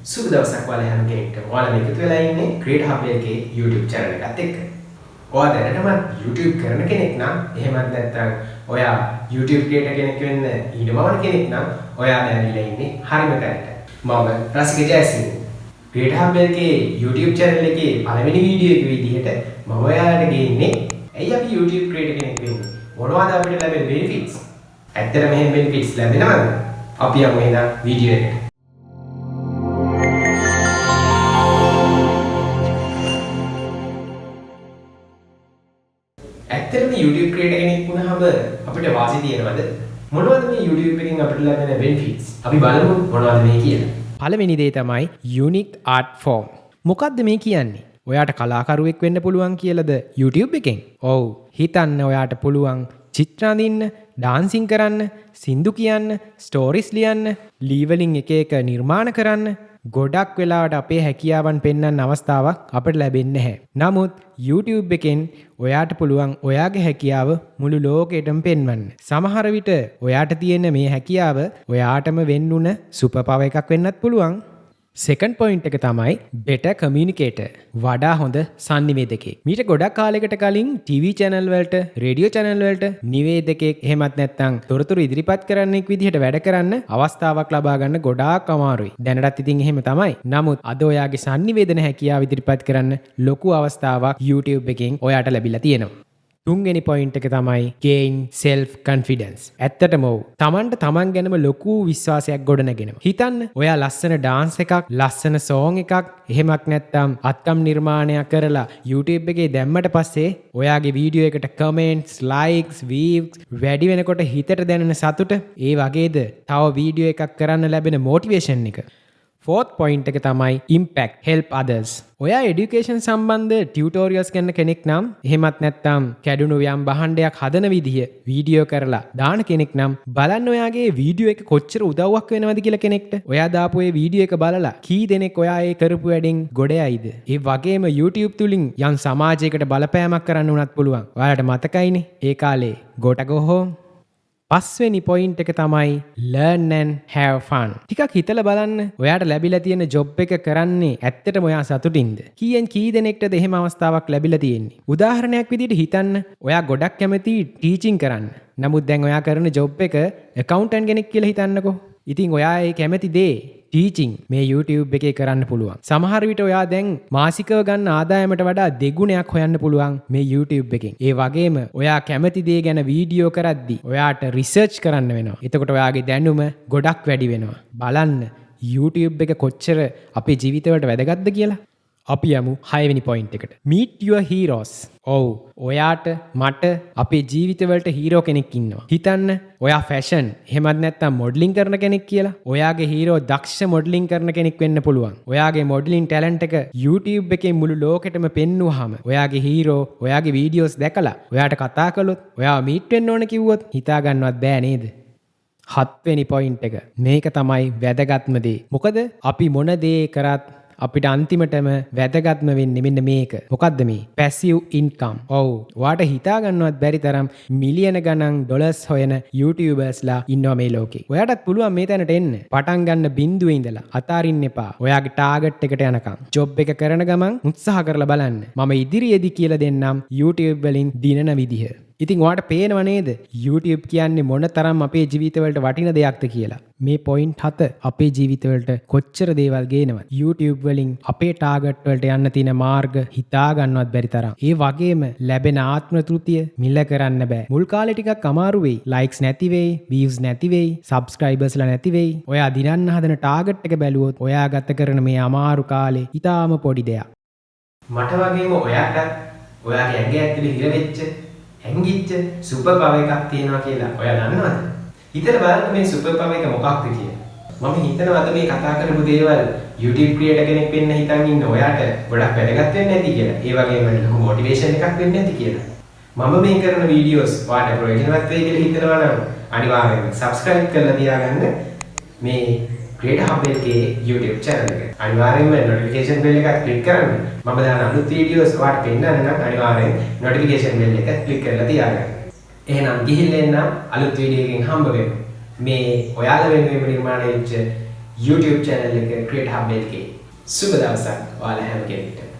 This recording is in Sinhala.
සුබ දවසක් ඔයාලා හැම කෙනෙක්ටම. ඔයාලා එකතු වෙලා ඉන්නේ CreatorHubLK YouTube channel එකත් එක්ක. ඔයා දැනටම YouTube කරන කෙනෙක් නම් එහෙමත් නැත්නම් ඔයා YouTube creator කෙනෙක් වෙන්න ඉඩමවන කෙනෙක් නම් ඔයා දැනලා ඉන්නේ හරිම තැනට. මම රසික ජයසිංහ. CreatorHubLK YouTube channel එකේ පළවෙනි වීඩියෝ එක විදිහට මම ඔයාලට ගේන්නේ ඇයි අපි YouTube creator කෙනෙක් වෙන්නේ? මොනවද අපිට ලැබෙන benefits? ඇත්තටම මෙහෙම benefits ලැබෙනවද? අපි යමු එහෙනම් වීඩියෝ එකට. ඇත්තටම YouTube creator කෙනෙක් වුණාම අපිට වාසි තියෙනවද? මොනවද මේ YouTube එකෙන් අපිට ලැබෙන benefits? අපි බලමු මොනවද මේ කියලා. පළවෙනි දේ තමයි unique art form. මොකක්ද මේ කියන්නේ? ඔයාට කලාකරුවෙක් වෙන්න පුළුවන් කියලාද YouTube එකෙන්? ඔව්. හිතන්න ඔයාට පුළුවන් චිත්‍ර අඳින්න, ඩාන්සින් කරන්න, සින්දු කියන්න, ස්ටෝරිස් ලියන්න, ලීවලින් එක එක නිර්මාණ කරන්න. ගොඩක් වෙලාවට අපේ හැකියාවන් පෙන්වන්න අවස්ථාවක් අපිට ලැබෙන්නේ නැහැ. නමුත් YouTube එකෙන් ඔයාට පුළුවන් ඔයාගේ හැකියාව මුළු ලෝකෙටම පෙන්වන්න. සමහර විට ඔයාට තියෙන මේ හැකියාව ඔයාටම වෙන්නුන සුපර් පවර් එකක් වෙන්නත් පුළුවන්. සෙකන්ඩ් පොයින්ට් එක තමයි better communicator. වඩා හොඳ සංනිවේදකයෙක්. මීට ගොඩක් කාලයකට කලින් TV channel වලට, radio channel වලට නිවේදකයෙක් එහෙමත් නැත්නම් තොරතුරු ඉදිරිපත් කරන්නෙක් විදිහට වැඩ කරන්න අවස්ථාවක් ලබා ගන්න ගොඩාක් අමාරුයි. දැනටත් ඉතින් එහෙම තමයි. නමුත් අද ඔයාගේ සංනිවේදන හැකියාව ඉදිරිපත් කරන්න ලොකු අවස්ථාවක් YouTube එකෙන් ඔයාට ලැබිලා තියෙනවා. තුන්වෙනි පොයින්ට් එක තමයි gain self confidence. ඇත්තටම ඔව්. Tamanට Taman ගැනම ලොකු විශ්වාසයක් ගොඩනගෙනවා. හිතන්න ඔයා ලස්සන dance එකක්, ලස්සන song එකක්, එහෙමත් නැත්නම් අත්කම් නිර්මාණයක් කරලා YouTube එකේ දැම්මට පස්සේ ඔයාගේ වීඩියෝ එකට comments, likes, views වැඩි වෙනකොට හිතට දැනෙන සතුට ඒ වගේද තව වීඩියෝ එකක් කරන්න ලැබෙන motivation එක. ෆෝර්ත් පොයින්ට් එක තමයි impact, help others. ඔයා education සම්බන්ධ tutorials කරන කෙනෙක් නම් එහෙමත් නැත්නම් කැඩුණු යම් භාණ්ඩයක් හදන විදිහ වීඩියෝ කරලා දාන කෙනෙක් නම් බලන්න ඔයාගේ වීඩියෝ එක කොච්චර උදව්වක් වෙනවද කියලා කෙනෙක්ට. ඔයා දාපු ඒ වීඩියෝ එක බලලා කී දෙනෙක් ඔයා ඒ කරපු වැඩෙන් ගොඩ යයිද? ඒ වගේම YouTube තුලින් යම් සමාජයකට බලපෑමක් කරන්න උනත් පුළුවන්. ඔයාලට මතකයිනේ ඒ කාලේ ගෝටගෝහෝ. පස්වෙනි පොයින්ට් එක තමයි learn and have fun. ටිකක් හිතලා බලන්න ඔයාට ලැබිලා තියෙන ජොබ් එක කරන්නේ ඇත්තටම ඔයා සතුටින්ද? කීයෙන් කී දෙනෙක්ටද එහෙම අවස්ථාවක් ලැබිලා තියෙන්නේ? උදාහරණයක් විදිහට හිතන්න ඔයා ගොඩක් කැමති ටීචින් කරන්න. නමුත් දැන් ඔයා කරන ජොබ් එක accountant කෙනෙක් කියලා හිතන්නකෝ. ඉතින් ඔයා ඒ කැමති දේ ටීචින් මේ YouTube එකේ කරන්න පුළුවන්. සමහර විට ඔයා දැන් මාසිකව ගන්න ආදායමට වඩා දෙගුණයක් හොයන්න පුළුවන් මේ YouTube එකෙන්. ඒ වගේම ඔයා කැමති දේ ගැන වීඩියෝ කරද්දී ඔයාට රිසර්ච් කරන්න වෙනවා. එතකොට ඔයාගේ දැනුම ගොඩක් වැඩි වෙනවා. බලන්න YouTube එක කොච්චර අපේ ජීවිතවලට වැදගත්ද කියලා. අපි යමු 6 වෙනි පොයින්ට් එකට. Meet your heroes. ඔව් ඔයාට මට අපේ ජීවිතවලට හීරෝ කෙනෙක් ඉන්නවා. හිතන්න ඔයා ෆැෂන් එහෙමත් නැත්නම් මොඩලින් කරන කෙනෙක් කියලා. ඔයාගේ හීරෝ දක්ෂ මොඩලින් කරන කෙනෙක් වෙන්න පුළුවන්. ඔයාගේ මොඩලින් ටැලන්ට් එක YouTube එකේ මුළු ලෝකෙටම පෙන්නුවාම ඔයාගේ හීරෝ ඔයාගේ වීඩියෝස් දැකලා ඔයාට කතා කළොත් ඔයාව මීට් වෙන්න ඕන කිව්වොත් හිතා ගන්නවත් බෑ නේද? 7 වෙනි පොයින්ට් එක. මේක තමයි වැදගත්ම දේ. මොකද අපි මොන දේ කරත් අපිට අන්තිමටම වැදගත්ම වෙන්නේ මෙන්න මේක. මොකද්ද මේ? passive income. ඔව්. ඔයාට හිතා ගන්නවත් බැරි තරම් මිලියන ගණන් ඩොලර්ස් හොයන YouTubersලා ඉන්නවා මේ ලෝකේ. ඔයාටත් පුළුවන් මේ තැනට එන්න. පටන් ගන්න බිඳුවේ ඉඳලා අතාරින්න එපා. ඔයාගේ ටාගට් එකට යනකම්. ජොබ් එක කරන ගමන් උත්සාහ කරලා බලන්න. මම ඉදිරියේදී කියලා දෙන්නම් YouTube වලින් දිනන විදිහ. ඉතින් ඔයාට පේනව නේද YouTube කියන්නේ මොන තරම් අපේ ජීවිතවලට වටින දෙයක්ද කියලා. මේ පොයින්ට් 7 අපේ ජීවිතවලට කොච්චර දේවල් ගේනවද? YouTube වලින් අපේ ටාගට් වලට යන්න තියෙන මාර්ග හිතා ගන්නවත් බැරි තරම්. ඒ වගේම ලැබෙන ආත්ම තෘප්තිය මිල කරන්න බෑ. මුල් කාලේ ටිකක් අමාරු වෙයි. likes නැති වෙයි, views නැති වෙයි, subscribersලා නැති වෙයි. ඔයා දිනන්න හදන ටාගට් එක බැලුවොත් ඔයා ගත කරන මේ අමාරු කාලේ ඊටාම පොඩි දෙයක්. මට වගේම ඔයාට ඔයාගේ ඇඟ ඇතුලේ හිර වෙච්ච හැංගිච්ච සුපර් පවර් එකක් තියෙනවා කියලා ඔයා දන්නවද? හිතලා බලන්න මේ සුපර් පවර් එක මොකක්ද කියලා. මම හිතනවාද මේ කතා කරපු දේවල් YouTube creator කෙනෙක් වෙන්න හිතන් ඉන්න ඔයාට ගොඩක් වැදගත් වෙන්නේ නැති කියලා. ඒ වගේම ලොකු මොටිවේෂන් එකක් වෙන්නේ නැති කියලා. මම මේ කරන වීඩියෝස් ඔයාලට ප්‍රයෝජනවත් වෙයි කියලා හිතනවා නම් අනිවාර්යයෙන් subscribe කරලා තියාගන්න මේ CreatorHubLK YouTube channel එක. අනිවාර්යයෙන්ම notification bell එක click කරන්න. මම දාන අලුත් වීඩියෝස් ඔයාලට පෙන්නන්න නම් අනිවාර්යෙන් notification bell එක click කරලා තියාගන්න. එහෙනම් ගිහිල්ලා එන්න අලුත් වීඩියෝ එකකින් හම්බ වෙමු. මේ ඔයාලා වෙනුවෙන් නිර්මාණය වෙච්ච YouTube channel එක CreatorHubLK. සුබ දවසක් ඔයාලා හැම කෙනෙක්ටම.